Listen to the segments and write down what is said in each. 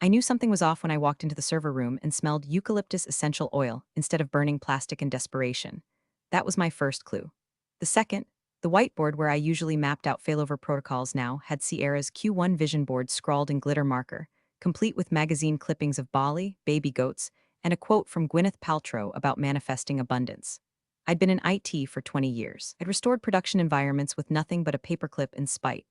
I knew something was off when I walked into the server room and smelled eucalyptus essential oil instead of burning plastic in desperation. That was my first clue. The second, the whiteboard where I usually mapped out failover protocols now had Sierra's Q1 vision board scrawled in glitter marker, complete with magazine clippings of Bali, baby goats, and a quote from Gwyneth Paltrow about manifesting abundance. I'd been in IT for 20 years. I'd restored production environments with nothing but a paperclip and spite.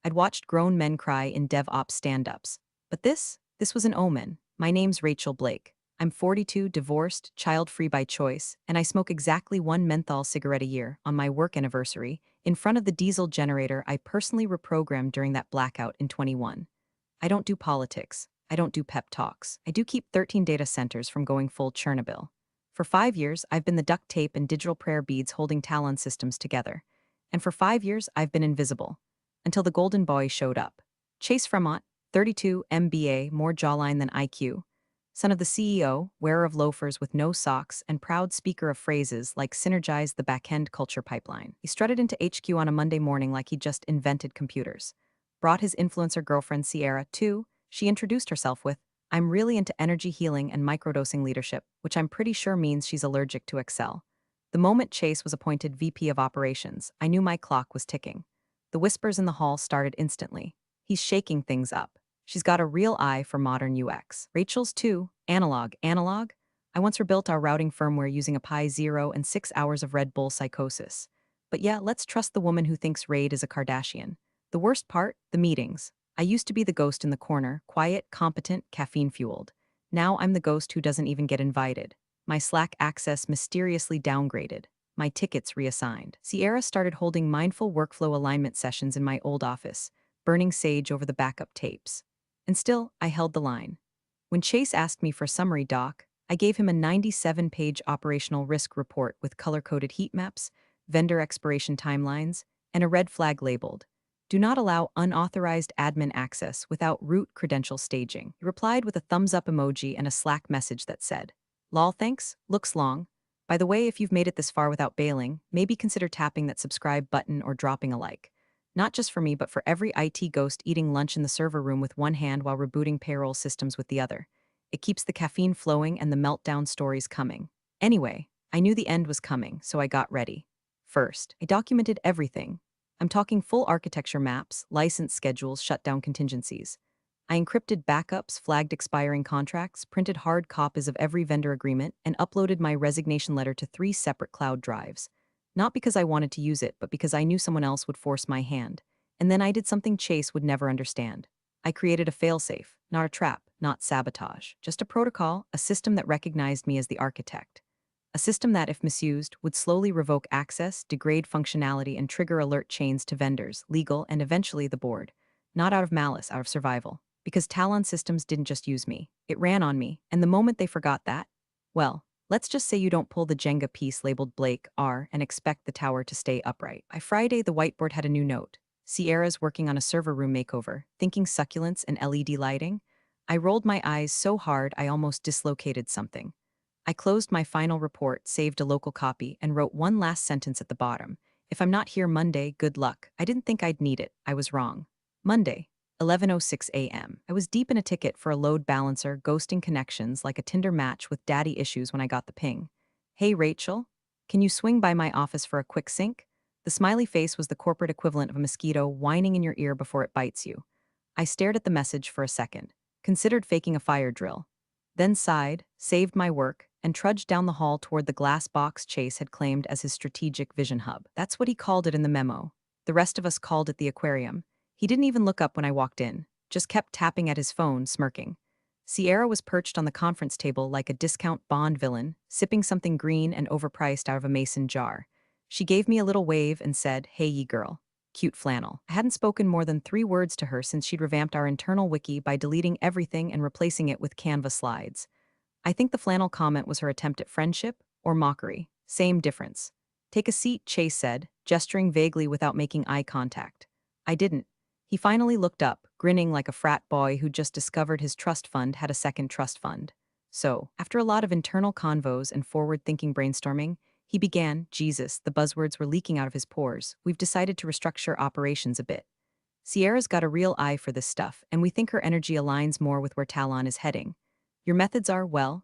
I'd watched grown men cry in DevOps stand-ups. But this was an omen. My name's Rachel Blake. I'm 42, divorced, child-free by choice, and I smoke exactly one menthol cigarette a year on my work anniversary in front of the diesel generator I personally reprogrammed during that blackout in 21. I don't do politics. I don't do pep talks. I do keep 13 data centers from going full Chernobyl. For 5 years, I've been the duct tape and digital prayer beads holding Talon systems together. And for 5 years, I've been invisible. Until the golden boy showed up. Chase Fremont, 32, MBA, more jawline than IQ. Son of the CEO, wearer of loafers with no socks, and proud speaker of phrases like synergize the back-end culture pipeline. He strutted into HQ on a Monday morning like he just invented computers. Brought his influencer girlfriend Sierra, too. She introduced herself with, I'm really into energy healing and microdosing leadership, which I'm pretty sure means she's allergic to Excel. The moment Chase was appointed VP of Operations, I knew my clock was ticking. The whispers in the hall started instantly. He's shaking things up. She's got a real eye for modern UX. Rachel's too. Analog. Analog? I once rebuilt our routing firmware using a Pi Zero and 6 hours of Red Bull psychosis. But yeah, let's trust the woman who thinks Raid is a Kardashian. The worst part? The meetings. I used to be the ghost in the corner, quiet, competent, caffeine-fueled. Now I'm the ghost who doesn't even get invited. My Slack access mysteriously downgraded. My tickets reassigned. Sierra started holding mindful workflow alignment sessions in my old office, burning sage over the backup tapes. And still, I held the line. When Chase asked me for a summary doc, I gave him a 97-page operational risk report with color-coded heat maps, vendor expiration timelines, and a red flag labeled, do not allow unauthorized admin access without root credential staging. He replied with a thumbs-up emoji and a Slack message that said, lol thanks, looks long. By the way, if you've made it this far without bailing, maybe consider tapping that subscribe button or dropping a like. Not just for me, but for every IT ghost eating lunch in the server room with one hand while rebooting payroll systems with the other. It keeps the caffeine flowing and the meltdown stories coming. Anyway, I knew the end was coming, so I got ready. First, I documented everything. I'm talking full architecture maps, license schedules, shutdown contingencies. I encrypted backups, flagged expiring contracts, printed hard copies of every vendor agreement, and uploaded my resignation letter to 3 separate cloud drives. Not because I wanted to use it, but because I knew someone else would force my hand. And then I did something Chase would never understand. I created a failsafe, not a trap, not sabotage, just a protocol, a system that recognized me as the architect. A system that, if misused, would slowly revoke access, degrade functionality, and trigger alert chains to vendors, legal, and eventually the board. Not out of malice, out of survival. Because Talon Systems didn't just use me. It ran on me, and the moment they forgot that, well, let's just say you don't pull the Jenga piece labeled Blake R and expect the tower to stay upright. By Friday, the whiteboard had a new note. Sierra's working on a server room makeover, thinking succulents and LED lighting. I rolled my eyes so hard I almost dislocated something. I closed my final report, saved a local copy, and wrote one last sentence at the bottom. If I'm not here Monday, good luck. I didn't think I'd need it. I was wrong. Monday, 11:06 a.m. I was deep in a ticket for a load balancer, ghosting connections like a Tinder match with daddy issues when I got the ping. Hey Rachel, can you swing by my office for a quick sync? The smiley face was the corporate equivalent of a mosquito whining in your ear before it bites you. I stared at the message for a second, considered faking a fire drill, then sighed, saved my work, and trudged down the hall toward the glass box Chase had claimed as his strategic vision hub. That's what he called it in the memo. The rest of us called it the aquarium. He didn't even look up when I walked in, just kept tapping at his phone, smirking. Sierra was perched on the conference table like a discount Bond villain, sipping something green and overpriced out of a mason jar. She gave me a little wave and said, hey ye girl. Cute flannel. I hadn't spoken more than 3 words to her since she'd revamped our internal wiki by deleting everything and replacing it with Canva slides. I think the flannel comment was her attempt at friendship or mockery. Same difference. Take a seat, Chase said, gesturing vaguely without making eye contact. I didn't. He finally looked up, grinning like a frat boy who just discovered his trust fund had a second trust fund. So, after a lot of internal convos and forward-thinking brainstorming, he began, Jesus, the buzzwords were leaking out of his pores, we've decided to restructure operations a bit. Sierra's got a real eye for this stuff, and we think her energy aligns more with where Talon is heading. Your methods are, well,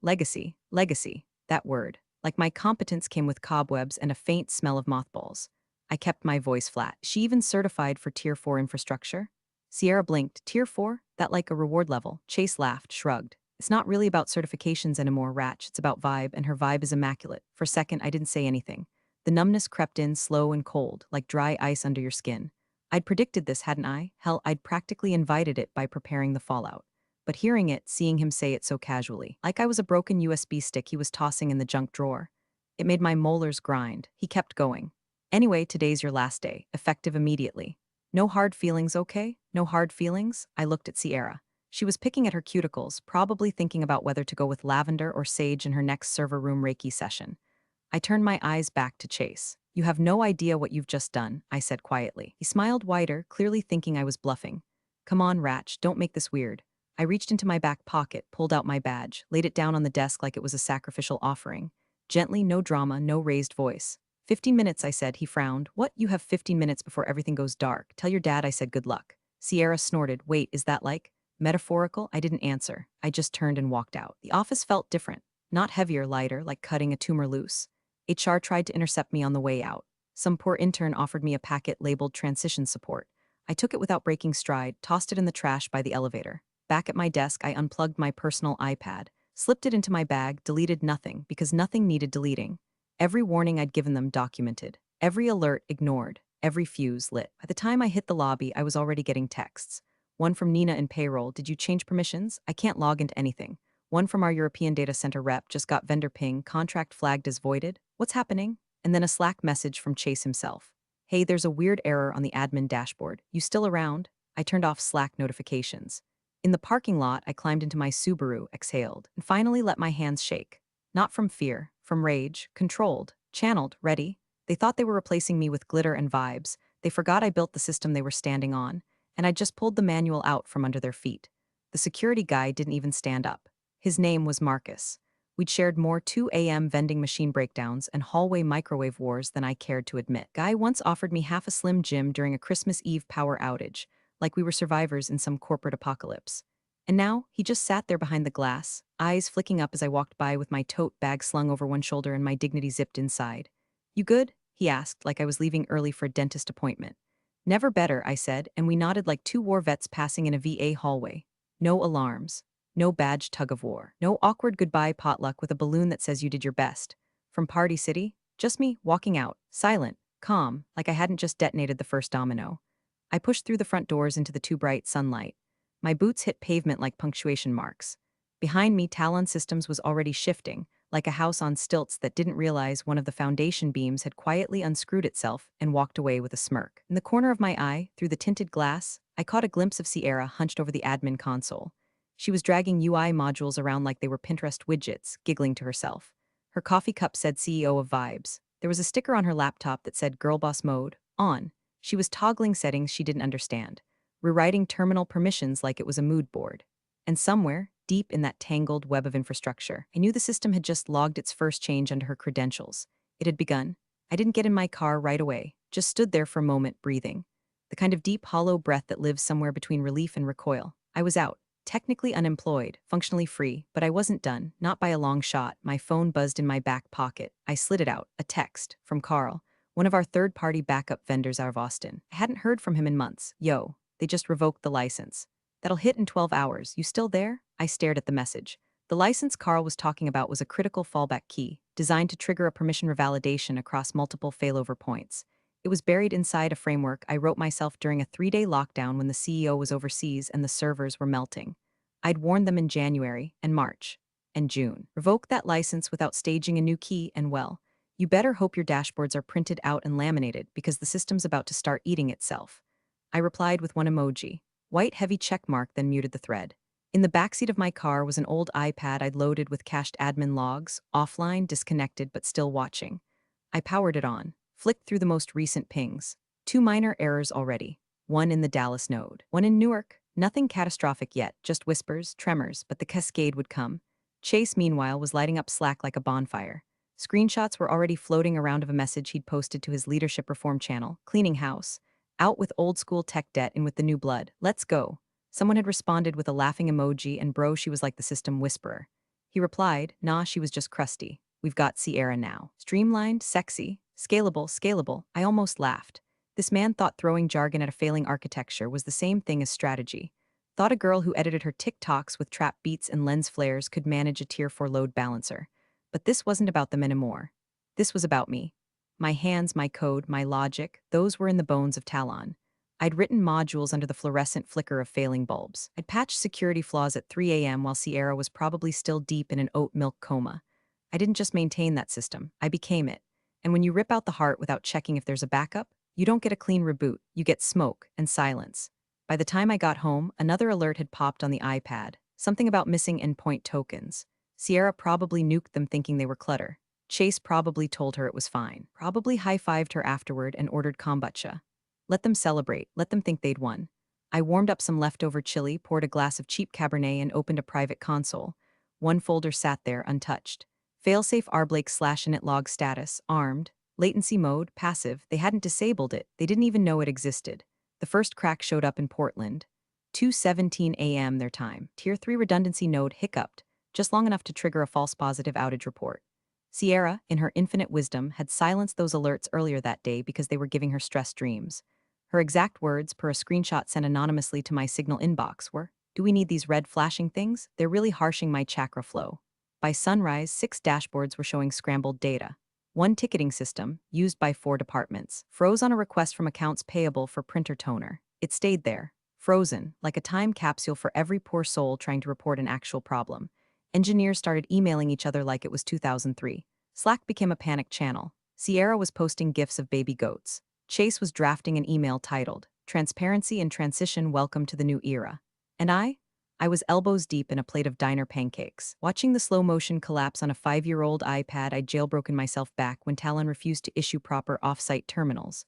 legacy. Legacy. That word. Like my competence came with cobwebs and a faint smell of mothballs. I kept my voice flat. She even certified for Tier 4 infrastructure? Sierra blinked. Tier 4? That like a reward level. Chase laughed, shrugged. It's not really about certifications anymore, Ratch. It's about vibe, and her vibe is immaculate. For a second, I didn't say anything. The numbness crept in slow and cold, like dry ice under your skin. I'd predicted this, hadn't I? Hell, I'd practically invited it by preparing the fallout. But hearing it, seeing him say it so casually, like I was a broken USB stick he was tossing in the junk drawer, it made my molars grind. He kept going. Anyway, today's your last day, effective immediately. No hard feelings, okay? No hard feelings? I looked at Sierra. She was picking at her cuticles, probably thinking about whether to go with lavender or sage in her next server room Reiki session. I turned my eyes back to Chase. You have no idea what you've just done, I said quietly. He smiled wider, clearly thinking I was bluffing. Come on, Ratch, don't make this weird. I reached into my back pocket, pulled out my badge, laid it down on the desk like it was a sacrificial offering. Gently, no drama, no raised voice. 15 minutes, I said. He frowned. What? You have 15 minutes before everything goes dark. Tell your dad I said good luck. Sierra snorted. Wait, is that like metaphorical? I didn't answer. I just turned and walked out. The office felt different. Not heavier, lighter, like cutting a tumor loose. HR tried to intercept me on the way out. Some poor intern offered me a packet labeled transition support. I took it without breaking stride, tossed it in the trash by the elevator. Back at my desk, I unplugged my personal iPad, slipped it into my bag, deleted nothing, because nothing needed deleting. Every warning I'd given them documented. Every alert ignored. Every fuse lit. By the time I hit the lobby, I was already getting texts. One from Nina in payroll. Did you change permissions? I can't log into anything. One from our European data center rep. Just got vendor ping. Contract flagged as voided. What's happening? And then a Slack message from Chase himself. Hey, there's a weird error on the admin dashboard. You still around? I turned off Slack notifications. In the parking lot, I climbed into my Subaru, exhaled, and finally let my hands shake. Not from fear, from rage, controlled, channeled, ready. They thought they were replacing me with glitter and vibes. They forgot I built the system they were standing on, and I just pulled the manual out from under their feet. The security guy didn't even stand up. His name was Marcus. We'd shared more 2 a.m. vending machine breakdowns and hallway microwave wars than I cared to admit. Guy once offered me half a Slim Jim during a Christmas Eve power outage, like we were survivors in some corporate apocalypse. And now, he just sat there behind the glass, eyes flicking up as I walked by with my tote bag slung over one shoulder and my dignity zipped inside. You good? He asked, like I was leaving early for a dentist appointment. Never better, I said, and we nodded like two war vets passing in a VA hallway. No alarms. No badge tug-of-war. No awkward goodbye potluck with a balloon that says you did your best. From Party City, just me, walking out, silent, calm, like I hadn't just detonated the first domino. I pushed through the front doors into the too bright sunlight. My boots hit pavement like punctuation marks. Behind me, Talon Systems was already shifting, like a house on stilts that didn't realize one of the foundation beams had quietly unscrewed itself and walked away with a smirk. In the corner of my eye, through the tinted glass, I caught a glimpse of Sierra hunched over the admin console. She was dragging UI modules around like they were Pinterest widgets, giggling to herself. Her coffee cup said CEO of Vibes. There was a sticker on her laptop that said Girl Boss Mode, on. She was toggling settings she didn't understand, rewriting terminal permissions like it was a mood board. And somewhere, deep in that tangled web of infrastructure, I knew the system had just logged its first change under her credentials. It had begun. I didn't get in my car right away, just stood there for a moment, breathing. The kind of deep, hollow breath that lives somewhere between relief and recoil. I was out. Technically unemployed, functionally free, but I wasn't done, not by a long shot. My phone buzzed in my back pocket. I slid it out, a text, from Carl, one of our third-party backup vendors out of Austin. I hadn't heard from him in months. Yo, they just revoked the license. That'll hit in 12 hours. You still there? I stared at the message. The license Carl was talking about was a critical fallback key, designed to trigger a permission revalidation across multiple failover points. It was buried inside a framework I wrote myself during a 3-day lockdown when the CEO was overseas and the servers were melting. I'd warned them in January and March and June. Revoke that license without staging a new key and well, you better hope your dashboards are printed out and laminated because the system's about to start eating itself. I replied with one emoji, white heavy check mark, then muted the thread. In the backseat of my car was an old iPad I'd loaded with cached admin logs, offline, disconnected, but still watching. I powered it on, flicked through the most recent pings. 2 minor errors already. One in the Dallas node. One in Newark. Nothing catastrophic yet, just whispers, tremors, but the cascade would come. Chase, meanwhile, was lighting up Slack like a bonfire. Screenshots were already floating around of a message he'd posted to his leadership reform channel, cleaning house. Out with old school tech debt and with the new blood. Let's go. Someone had responded with a laughing emoji, and bro, she was like the system whisperer. He replied, nah, she was just crusty. We've got Sierra now. Streamlined, sexy, scalable. I almost laughed. This man thought throwing jargon at a failing architecture was the same thing as strategy. Thought a girl who edited her TikToks with trap beats and lens flares could manage a tier 4 load balancer. But this wasn't about them anymore. This was about me. My hands, my code, my logic, those were in the bones of Talon. I'd written modules under the fluorescent flicker of failing bulbs. I'd patched security flaws at 3 a.m. while Sierra was probably still deep in an oat milk coma. I didn't just maintain that system, I became it. And when you rip out the heart without checking if there's a backup, you don't get a clean reboot, you get smoke and silence. By the time I got home, another alert had popped on the iPad, something about missing endpoint tokens. Sierra probably nuked them thinking they were clutter. Chase probably told her it was fine, probably high-fived her afterward and ordered kombucha. Let them celebrate, let them think they'd won. I warmed up some leftover chili, poured a glass of cheap Cabernet, and opened a private console. One folder sat there, untouched. Failsafe rblake/init log status, armed. Latency mode, passive. They hadn't disabled it, they didn't even know it existed. The first crack showed up in Portland. 2:17 a.m. their time. Tier 3 redundancy node hiccuped, just long enough to trigger a false positive outage report. Sierra, in her infinite wisdom, had silenced those alerts earlier that day because they were giving her stress dreams. Her exact words, per a screenshot sent anonymously to my Signal inbox, were, "Do we need these red flashing things? They're really harshing my chakra flow." By sunrise, 6 dashboards were showing scrambled data. One ticketing system, used by 4 departments, froze on a request from accounts payable for printer toner. It stayed there, frozen, like a time capsule for every poor soul trying to report an actual problem. Engineers started emailing each other like it was 2003. Slack became a panic channel. Sierra was posting gifs of baby goats. Chase was drafting an email titled, "Transparency and Transition Welcome to the New Era." And I was elbows deep in a plate of diner pancakes. Watching the slow motion collapse on a 5-year-old iPad, I'd jailbroken myself back when Talon refused to issue proper off-site terminals.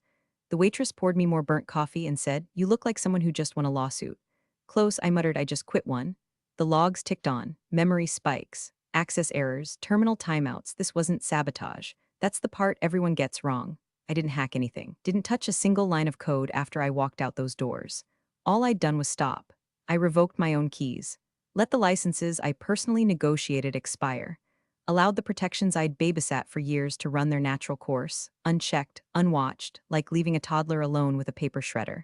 The waitress poured me more burnt coffee and said, "You look like someone who just won a lawsuit." "Close," I muttered, "I just quit one." The logs ticked on, memory spikes, access errors, terminal timeouts. This wasn't sabotage. That's the part everyone gets wrong. I didn't hack anything, didn't touch a single line of code after I walked out those doors. All I'd done was stop. I revoked my own keys, let the licenses I personally negotiated expire, allowed the protections I'd babysat for years to run their natural course, unchecked, unwatched, like leaving a toddler alone with a paper shredder.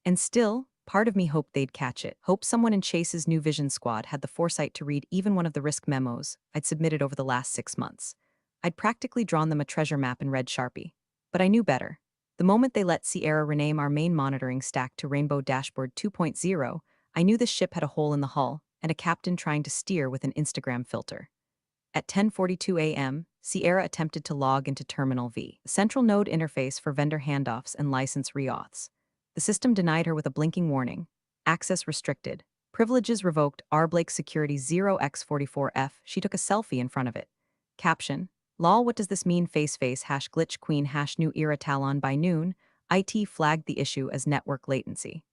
And still, part of me hoped they'd catch it, hoped someone in Chase's New Vision squad had the foresight to read even one of the risk memos I'd submitted over the last 6 months. I'd practically drawn them a treasure map in red Sharpie. But I knew better. The moment they let Sierra rename our main monitoring stack to Rainbow Dashboard 2.0, I knew this ship had a hole in the hull and a captain trying to steer with an Instagram filter. At 10:42 a.m., Sierra attempted to log into Terminal V, the central node interface for vendor handoffs and license reauths. The system denied her with a blinking warning. Access restricted. Privileges revoked. rblake security 0x44f. She took a selfie in front of it. Caption: "Lol, what does this mean? Face #glitch queen #new era Talon." By noon, IT flagged the issue as network latency,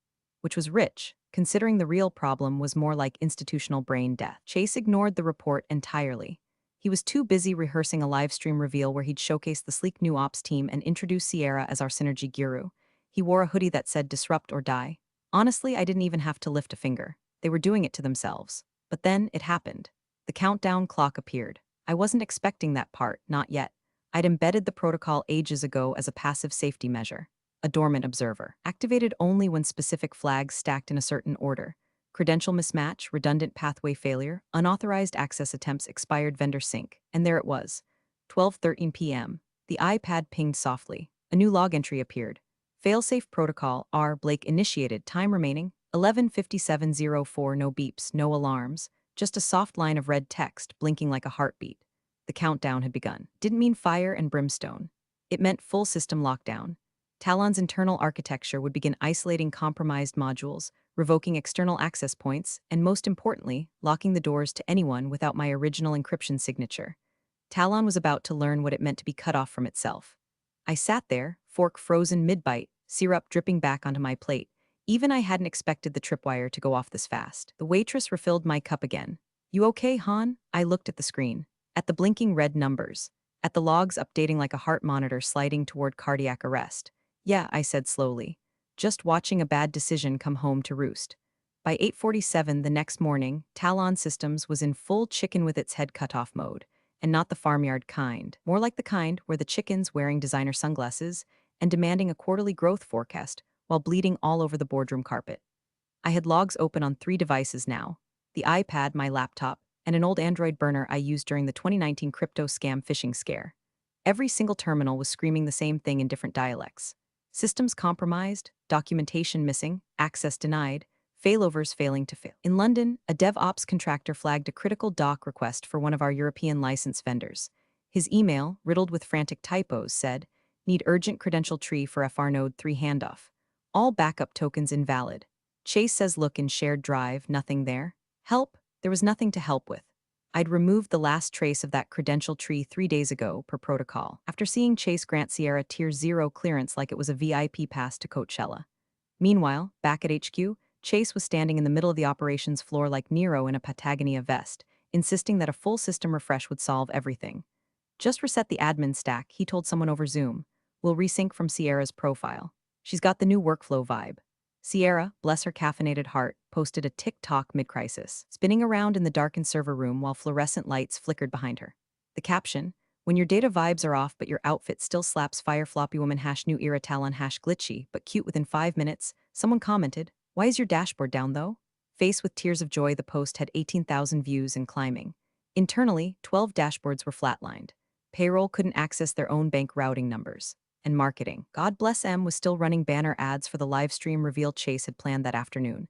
which was rich, considering the real problem was more like institutional brain death. Chase ignored the report entirely. He was too busy rehearsing a livestream reveal where he'd showcase the sleek new ops team and introduce Sierra as our synergy guru. He wore a hoodie that said "Disrupt or Die." Honestly, I didn't even have to lift a finger. They were doing it to themselves. But then it happened. The countdown clock appeared. I wasn't expecting that part, not yet. I'd embedded the protocol ages ago as a passive safety measure. A dormant observer, activated only when specific flags stacked in a certain order. Credential mismatch, redundant pathway failure, unauthorized access attempts, expired vendor sync. And there it was. 12:13 p.m. The iPad pinged softly. A new log entry appeared. Failsafe protocol R Blake initiated. Time remaining 11:57:04. No beeps, no alarms. Just a soft line of red text, blinking like a heartbeat. The countdown had begun. Didn't mean fire and brimstone. It meant full system lockdown. Talon's internal architecture would begin isolating compromised modules, revoking external access points, and most importantly, locking the doors to anyone without my original encryption signature. Talon was about to learn what it meant to be cut off from itself. I sat there, fork frozen mid-bite, syrup dripping back onto my plate. Even I hadn't expected the tripwire to go off this fast. The waitress refilled my cup again. "You okay, Han?" I looked at the screen. At the blinking red numbers. At the logs updating like a heart monitor sliding toward cardiac arrest. "Yeah," I said slowly. just watching a bad decision come home to roost. By 8:47 the next morning, Talon Systems was in full chicken with its head cut off mode, and not the farmyard kind, more like the kind where the chicken's wearing designer sunglasses and demanding a quarterly growth forecast while bleeding all over the boardroom carpet. I had logs open on 3 devices now: the iPad, my laptop, and an old Android burner I used during the 2019 crypto scam phishing scare. Every single terminal was screaming the same thing in different dialects: systems compromised, documentation missing, access denied, failovers failing to fail. In London, a DevOps contractor flagged a critical doc request for one of our European license vendors. His email, riddled with frantic typos, said, "Need urgent credential tree for FR Node 3 handoff. All backup tokens invalid." Chase says, "Look in shared drive, nothing there." Help? There was nothing to help with. I'd removed the last trace of that credential tree 3 days ago, per protocol, after seeing Chase grant Sierra Tier 0 clearance like it was a VIP pass to Coachella. Meanwhile, back at HQ, Chase was standing in the middle of the operations floor like Nero in a Patagonia vest, insisting that a full system refresh would solve everything. "Just reset the admin stack," he told someone over Zoom. "We'll resync from Sierra's profile. She's got the new workflow vibe." Sierra, bless her caffeinated heart, posted a TikTok mid-crisis, spinning around in the darkened server room while fluorescent lights flickered behind her. The caption: "When your data vibes are off but your outfit still slaps fire floppy woman hash new era Talon hash glitchy but cute within 5 minutes." Someone commented, "Why is your dashboard down though?" Face with tears of joy, the post had 18,000 views and climbing. Internally, 12 dashboards were flatlined. Payroll couldn't access their own bank routing numbers. And marketing, God bless M, was still running banner ads for the live stream reveal Chase had planned that afternoon.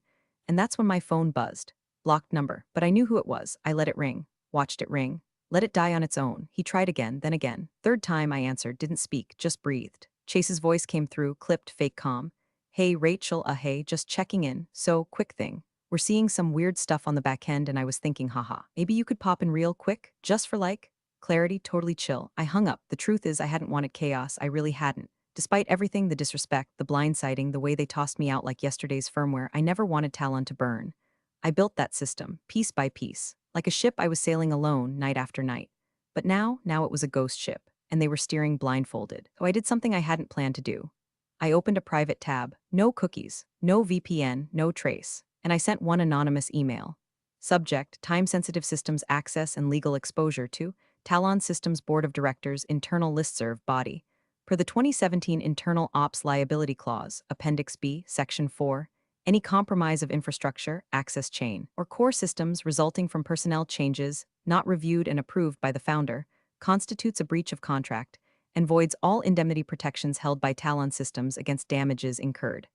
And that's when my phone buzzed. Blocked number, but I knew who it was. I let it ring, watched it ring, let it die on its own. He tried again, then again. Third time I answered, didn't speak, just breathed. Chase's voice came through, clipped, fake calm. "Hey Rachel, hey, just checking in. So, quick thing. We're seeing some weird stuff on the back end and I was thinking, haha, maybe you could pop in real quick, just for like..." Clarity, totally chill. I hung up. The truth is, I hadn't wanted chaos. I really hadn't. Despite everything, the disrespect, the blindsiding, the way they tossed me out like yesterday's firmware, I never wanted Talon to burn. I built that system, piece by piece. Like a ship I was sailing alone, night after night. But now it was a ghost ship, and they were steering blindfolded. So I did something I hadn't planned to do. I opened a private tab. No cookies, no VPN, no trace. And I sent one anonymous email. Subject: time-sensitive systems access and legal exposure to Talon Systems Board of Directors Internal Listserv Body. Per the 2017 Internal Ops Liability Clause, Appendix B, Section 4, any compromise of infrastructure, access chain, or core systems resulting from personnel changes not reviewed and approved by the founder constitutes a breach of contract and voids all indemnity protections held by Talon Systems against damages incurred.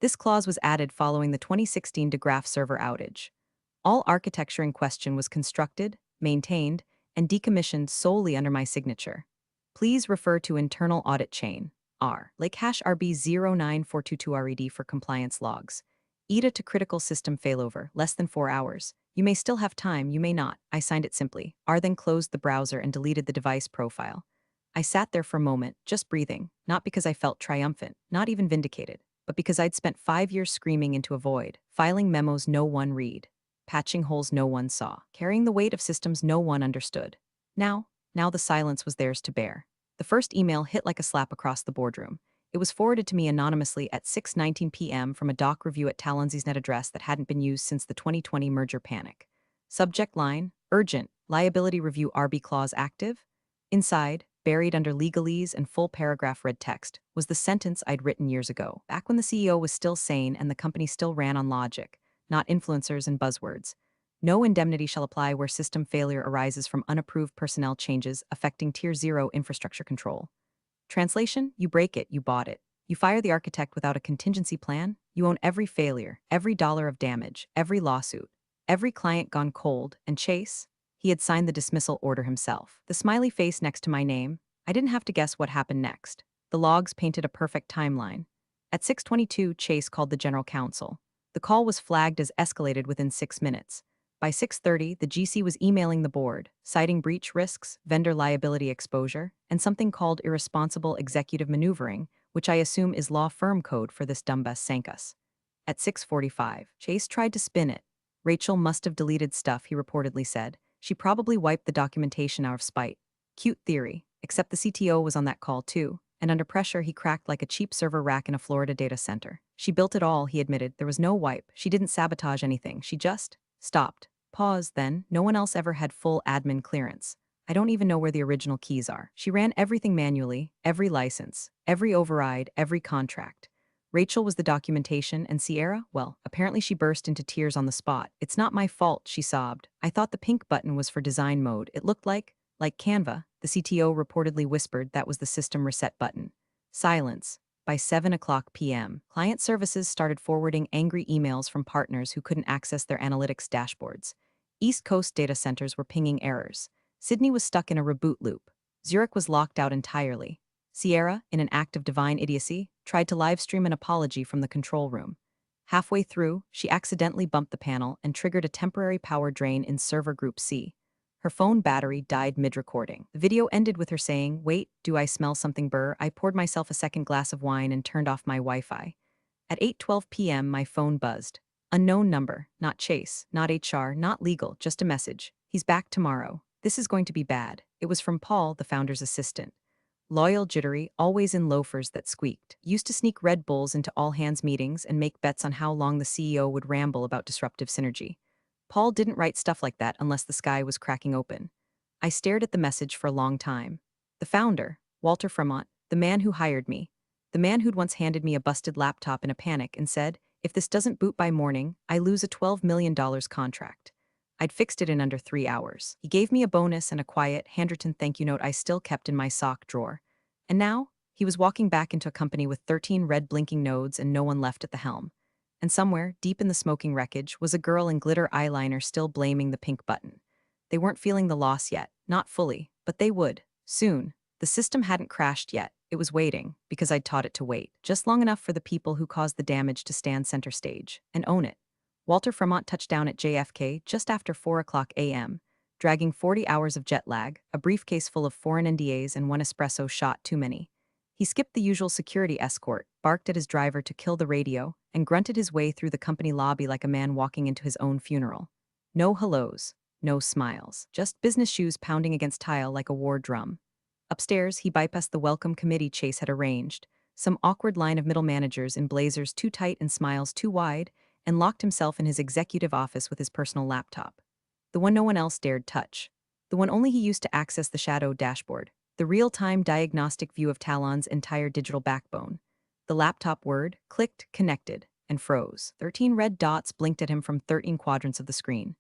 This clause was added following the 2016 DeGraph server outage. All architecture in question was constructed, maintained, and decommissioned solely under my signature. Please refer to Internal Audit Chain, R, Lake hash RB09422RED for compliance logs. ETA to critical system failover, less than 4 hours. You may still have time, you may not. I signed it simply. R then closed the browser and deleted the device profile. I sat there for a moment, just breathing, not because I felt triumphant, not even vindicated, but because I'd spent 5 years screaming into a void, filing memos no one read, patching holes no one saw, carrying the weight of systems no one understood. Now the silence was theirs to bear. The first email hit like a slap across the boardroom. It was forwarded to me anonymously at 6:19 p.m. from a doc review at Talon's net address that hadn't been used since the 2020 merger panic. Subject line: urgent, liability review RB clause active. Inside, buried under legalese and full paragraph red text, was the sentence I'd written years ago, back when the CEO was still sane and the company still ran on logic, not influencers and buzzwords. No indemnity shall apply where system failure arises from unapproved personnel changes affecting Tier 0 infrastructure control. Translation: you break it, you bought it. You fire the architect without a contingency plan, you own every failure, every dollar of damage, every lawsuit, every client gone cold, and Chase? He had signed the dismissal order himself. The smiley face next to my name, I didn't have to guess what happened next. The logs painted a perfect timeline. At 6:22, Chase called the general counsel. The call was flagged as escalated within 6 minutes. By 6:30, the GC was emailing the board, citing breach risks, vendor liability exposure, and something called irresponsible executive maneuvering, which I assume is law firm code for this dumbass sank us. At 6:45, Chase tried to spin it. Rachel must have deleted stuff, he reportedly said. She probably wiped the documentation out of spite. Cute theory, except the CTO was on that call too, and under pressure, he cracked like a cheap server rack in a Florida data center. She built it all, he admitted. There was no wipe. She didn't sabotage anything. She just stopped. Paused then. No one else ever had full admin clearance. I don't even know where the original keys are. She ran everything manually, every license, every override, every contract. Rachel was the documentation, and Sierra, well, apparently she burst into tears on the spot. It's not my fault, she sobbed. I thought the pink button was for design mode. It looked like Canva, the CTO reportedly whispered that was the system reset button. Silence. By 7 p.m., client services started forwarding angry emails from partners who couldn't access their analytics dashboards. East Coast data centers were pinging errors. Sydney was stuck in a reboot loop. Zurich was locked out entirely. Sierra, in an act of divine idiocy, tried to livestream an apology from the control room. Halfway through, she accidentally bumped the panel and triggered a temporary power drain in server group C. Her phone battery died mid-recording. The video ended with her saying, "Wait, do I smell something burr?" I poured myself a second glass of wine and turned off my Wi-Fi. At 8:12 p.m., my phone buzzed. Unknown number, not Chase, not HR, not legal, just a message. He's back tomorrow. This is going to be bad. It was from Paul, the founder's assistant. Loyal, jittery, always in loafers that squeaked. Used to sneak Red Bulls into all-hands meetings and make bets on how long the CEO would ramble about disruptive synergy. Paul didn't write stuff like that unless the sky was cracking open. I stared at the message for a long time. The founder, Walter Fremont, the man who hired me, the man who'd once handed me a busted laptop in a panic and said, "If this doesn't boot by morning, I lose a $12 million contract." I'd fixed it in under 3 hours. He gave me a bonus and a quiet, handwritten thank you note I still kept in my sock drawer. And now, he was walking back into a company with 13 red blinking nodes and no one left at the helm. And somewhere, deep in the smoking wreckage, was a girl in glitter eyeliner still blaming the pink button. They weren't feeling the loss yet, not fully, but they would, soon. The system hadn't crashed yet. It was waiting, because I'd taught it to wait, just long enough for the people who caused the damage to stand center stage and own it. Walter Fremont touched down at JFK just after 4 a.m., dragging 40 hours of jet lag, a briefcase full of foreign NDAs and one espresso shot too many. He skipped the usual security escort, barked at his driver to kill the radio, and grunted his way through the company lobby like a man walking into his own funeral. No hellos, no smiles, just business shoes pounding against tile like a war drum. Upstairs, he bypassed the welcome committee Chase had arranged, some awkward line of middle managers in blazers too tight and smiles too wide, and locked himself in his executive office with his personal laptop. The one no one else dared touch. The one only he used to access the shadow dashboard, the real-time diagnostic view of Talon's entire digital backbone. The laptop word clicked, connected, and froze. 13 red dots blinked at him from 13 quadrants of the screen.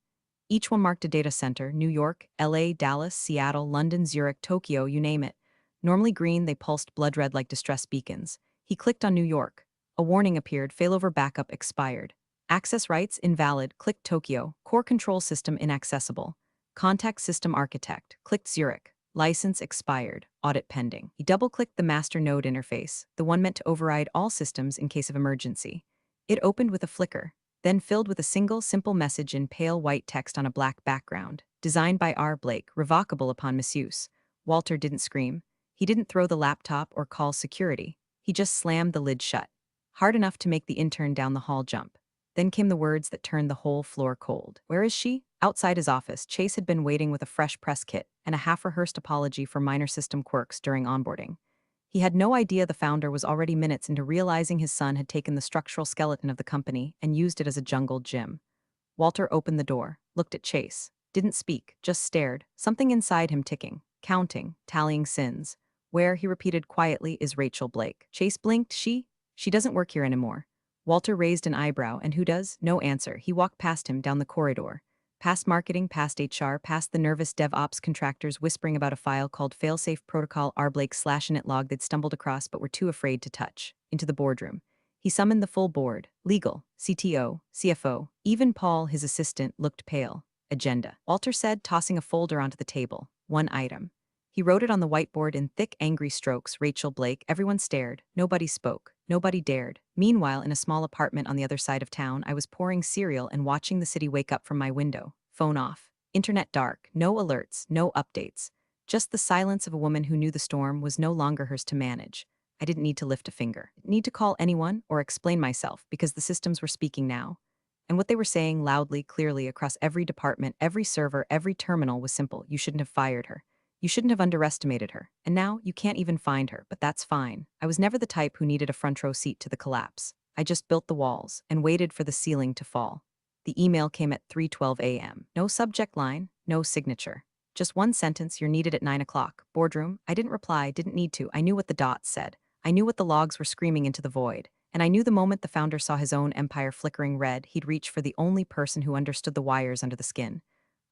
Each one marked a data center: New York, LA, Dallas, Seattle, London, Zurich, Tokyo, you name it. Normally green, they pulsed blood red like distress beacons. He clicked on New York. A warning appeared: failover backup expired. Access rights invalid, clicked Tokyo. Core control system inaccessible. Contact system architect, clicked Zurich. License expired, audit pending. He double-clicked the master node interface, the one meant to override all systems in case of emergency. It opened with a flicker, then filled with a single, simple message in pale white text on a black background. Designed by R. Blake, revocable upon misuse. Walter didn't scream. He didn't throw the laptop or call security. He just slammed the lid shut. Hard enough to make the intern down the hall jump. Then came the words that turned the whole floor cold. "Where is she?" Outside his office, Chase had been waiting with a fresh press kit and a half-rehearsed apology for minor system quirks during onboarding. He had no idea the founder was already minutes into realizing his son had taken the structural skeleton of the company and used it as a jungle gym. Walter opened the door, looked at Chase, didn't speak, just stared, something inside him ticking, counting, tallying sins. "Where," he repeated quietly, "is Rachel Blake?" Chase blinked. She doesn't work here anymore." Walter raised an eyebrow. "And who does?" No answer. He walked past him, down the corridor. Past marketing, past HR, past the nervous DevOps contractors whispering about a file called Failsafe Protocol R. Blake/init log they'd stumbled across but were too afraid to touch. Into the boardroom. He summoned the full board. Legal, CTO, CFO. Even Paul, his assistant, looked pale. "Agenda," Walter said, tossing a folder onto the table. One item. He wrote it on the whiteboard in thick, angry strokes: Rachel Blake. Everyone stared. Nobody spoke. Nobody dared. Meanwhile, in a small apartment on the other side of town, I was pouring cereal and watching the city wake up from my window. Phone off. Internet dark. No alerts. No updates. Just the silence of a woman who knew the storm was no longer hers to manage. I didn't need to lift a finger. Didn't need to call anyone or explain myself because the systems were speaking now. And what they were saying loudly, clearly, across every department, every server, every terminal was simple: you shouldn't have fired her. You shouldn't have underestimated her, and now you can't even find her, but that's fine. I was never the type who needed a front row seat to the collapse. I just built the walls and waited for the ceiling to fall. The email came at 3:12 a.m. No subject line, no signature. Just one sentence, you're needed at 9 o'clock. Boardroom. I didn't reply, didn't need to. I knew what the dots said. I knew what the logs were screaming into the void. And I knew the moment the founder saw his own empire flickering red, he'd reach for the only person who understood the wires under the skin.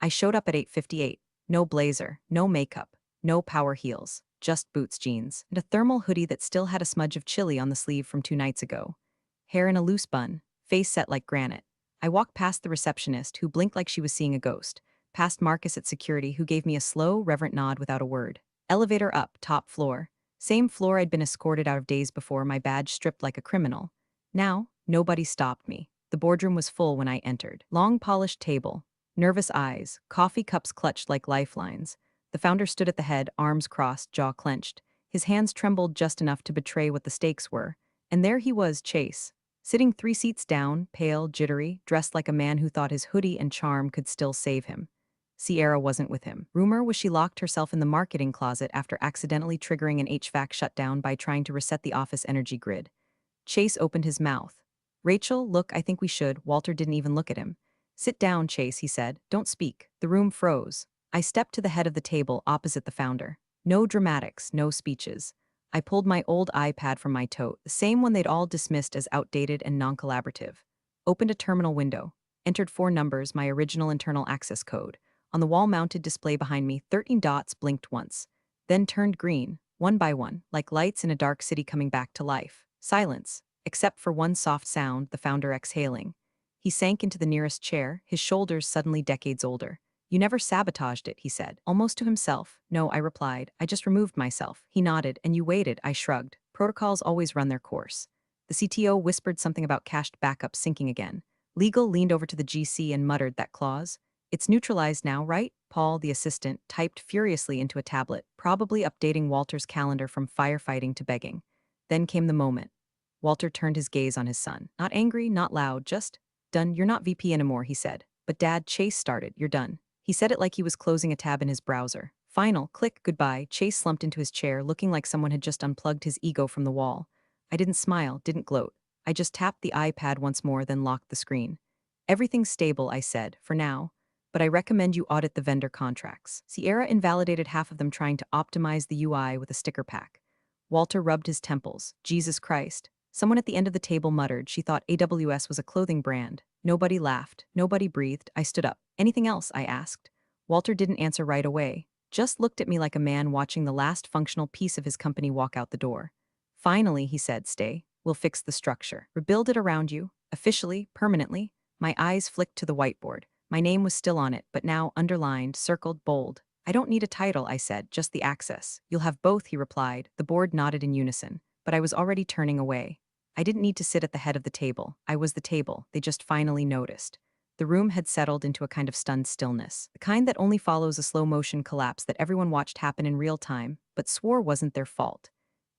I showed up at 8:58. No blazer, no makeup, no power heels, just boots, jeans, and a thermal hoodie that still had a smudge of chili on the sleeve from 2 nights ago. Hair in a loose bun, face set like granite. I walked past the receptionist, who blinked like she was seeing a ghost, past Marcus at security, who gave me a slow, reverent nod without a word. Elevator up, top floor. Same floor I'd been escorted out of days before, my badge stripped like a criminal. Now, nobody stopped me. The boardroom was full when I entered. Long polished table, nervous eyes, coffee cups clutched like lifelines. The founder stood at the head, arms crossed, jaw clenched. His hands trembled just enough to betray what the stakes were. And there he was, Chase, sitting 3 seats down, pale, jittery, dressed like a man who thought his hoodie and charm could still save him. Sierra wasn't with him. Rumor was she locked herself in the marketing closet after accidentally triggering an HVAC shutdown by trying to reset the office energy grid. Chase opened his mouth. Rachel, look, I think we should. Walter didn't even look at him. Sit down, Chase, he said. Don't speak. The room froze. I stepped to the head of the table opposite the founder. No dramatics, no speeches. I pulled my old iPad from my tote, the same one they'd all dismissed as outdated and non-collaborative. Opened a terminal window. Entered 4 numbers, my original internal access code. On the wall-mounted display behind me, 13 dots blinked once. Then turned green, one by one, like lights in a dark city coming back to life. Silence, except for one soft sound, the founder exhaling. He sank into the nearest chair, his shoulders suddenly decades older. You never sabotaged it, he said, almost to himself. No, I replied. I just removed myself. He nodded. And you waited, I shrugged. Protocols always run their course. The CTO whispered something about cached backup syncing again. Legal leaned over to the GC and muttered that clause. It's neutralized now, right? Paul, the assistant, typed furiously into a tablet, probably updating Walter's calendar from firefighting to begging. Then came the moment. Walter turned his gaze on his son. Not angry, not loud, just, done. You're not VP anymore, he said. But Dad, Chase started. You're done. He said it like he was closing a tab in his browser. Final, click, goodbye. Chase slumped into his chair, looking like someone had just unplugged his ego from the wall. I didn't smile, didn't gloat. I just tapped the iPad once more, then locked the screen. Everything's stable, I said, for now. But I recommend you audit the vendor contracts. Sierra invalidated half of them trying to optimize the UI with a sticker pack. Walter rubbed his temples. Jesus Christ. Someone at the end of the table muttered she thought AWS was a clothing brand. Nobody laughed. Nobody breathed. I stood up. Anything else? I asked. Walter didn't answer right away. Just looked at me like a man watching the last functional piece of his company walk out the door. Finally, he said, stay. We'll fix the structure. Rebuild it around you. Officially, permanently. My eyes flicked to the whiteboard. My name was still on it, but now underlined, circled, bold. I don't need a title, I said, just the access. You'll have both, he replied. The board nodded in unison, but I was already turning away. I didn't need to sit at the head of the table. I was the table. They just finally noticed. The room had settled into a kind of stunned stillness, the kind that only follows a slow-motion collapse that everyone watched happen in real time, but swore wasn't their fault.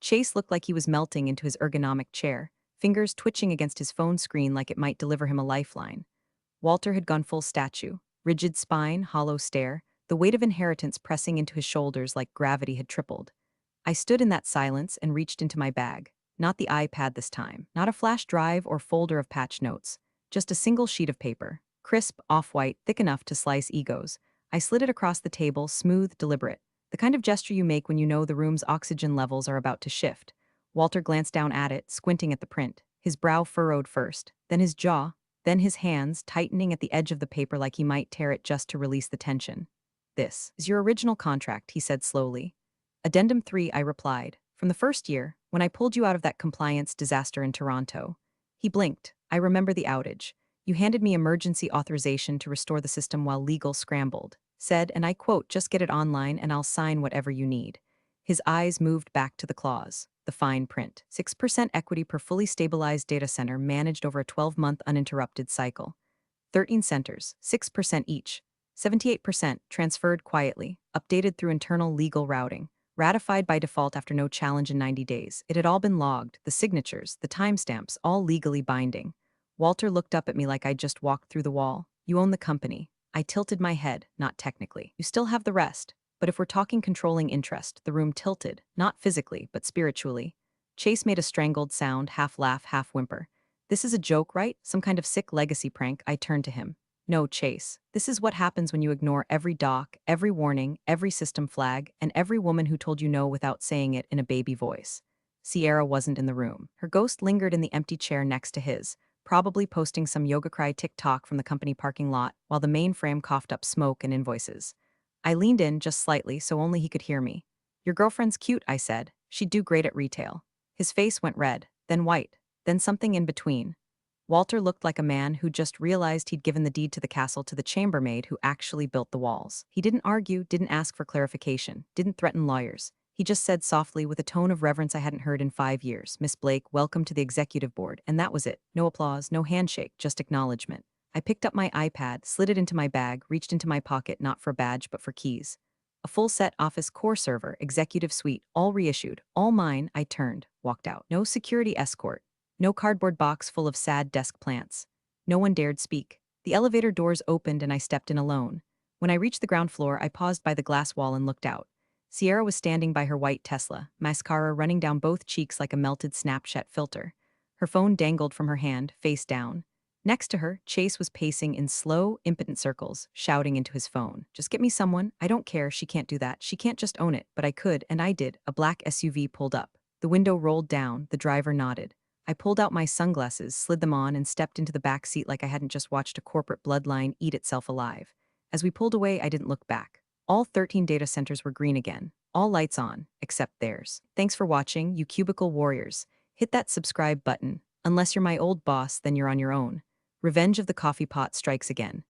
Chase looked like he was melting into his ergonomic chair, fingers twitching against his phone screen like it might deliver him a lifeline. Walter had gone full statue, rigid spine, hollow stare, the weight of inheritance pressing into his shoulders like gravity had tripled. I stood in that silence and reached into my bag. Not the iPad this time, not a flash drive or folder of patch notes, just a single sheet of paper, crisp, off-white, thick enough to slice egos. I slid it across the table, smooth, deliberate, the kind of gesture you make when you know the room's oxygen levels are about to shift. Walter glanced down at it, squinting at the print, his brow furrowed first, then his jaw, then his hands tightening at the edge of the paper like he might tear it just to release the tension. This is your original contract, he said slowly. Addendum 3, I replied. From the first year, when I pulled you out of that compliance disaster in Toronto. He blinked. I remember the outage. You handed me emergency authorization to restore the system while legal scrambled. Said, and I quote, just get it online and I'll sign whatever you need. His eyes moved back to the clause. The fine print. 6% equity per fully stabilized data center managed over a 12-month uninterrupted cycle. 13 centers, 6% each. 78% transferred quietly, updated through internal legal routing. Ratified by default after no challenge in 90 days. It had all been logged, the signatures, the timestamps, all legally binding. Walter looked up at me like I'd just walked through the wall. You own the company. I tilted my head, not technically. You still have the rest. But if we're talking controlling interest, the room tilted, not physically, but spiritually. Chase made a strangled sound, half laugh, half whimper. This is a joke, right? Some kind of sick legacy prank. I turned to him. No, Chase. This is what happens when you ignore every doc, every warning, every system flag, and every woman who told you no without saying it in a baby voice. Sierra wasn't in the room. Her ghost lingered in the empty chair next to his, probably posting some yoga cry TikTok from the company parking lot while the mainframe coughed up smoke and invoices. I leaned in just slightly so only he could hear me. Your girlfriend's cute, I said. She'd do great at retail. His face went red, then white, then something in between. Walter looked like a man who just realized he'd given the deed to the castle to the chambermaid who actually built the walls. He didn't argue, didn't ask for clarification, didn't threaten lawyers. He just said softly, with a tone of reverence I hadn't heard in 5 years, Miss Blake, welcome to the executive board, and that was it. No applause, no handshake, just acknowledgement. I picked up my iPad, slid it into my bag, reached into my pocket not for badge but for keys. A full-set Office core server, executive suite, all reissued, all mine. I turned, walked out. No security escort. No cardboard box full of sad desk plants. No one dared speak. The elevator doors opened and I stepped in alone. When I reached the ground floor, I paused by the glass wall and looked out. Sierra was standing by her white Tesla, mascara running down both cheeks like a melted Snapchat filter. Her phone dangled from her hand, face down. Next to her, Chase was pacing in slow, impotent circles, shouting into his phone. Just get me someone. I don't care. She can't do that. She can't just own it. But I could, and I did. A black SUV pulled up. The window rolled down. The driver nodded. I pulled out my sunglasses, slid them on, and stepped into the back seat like I hadn't just watched a corporate bloodline eat itself alive. As we pulled away, I didn't look back. All 13 data centers were green again. All lights on, except theirs. Thanks for watching, you cubicle warriors. Hit that subscribe button. Unless you're my old boss, then you're on your own. Revenge of the coffee pot strikes again.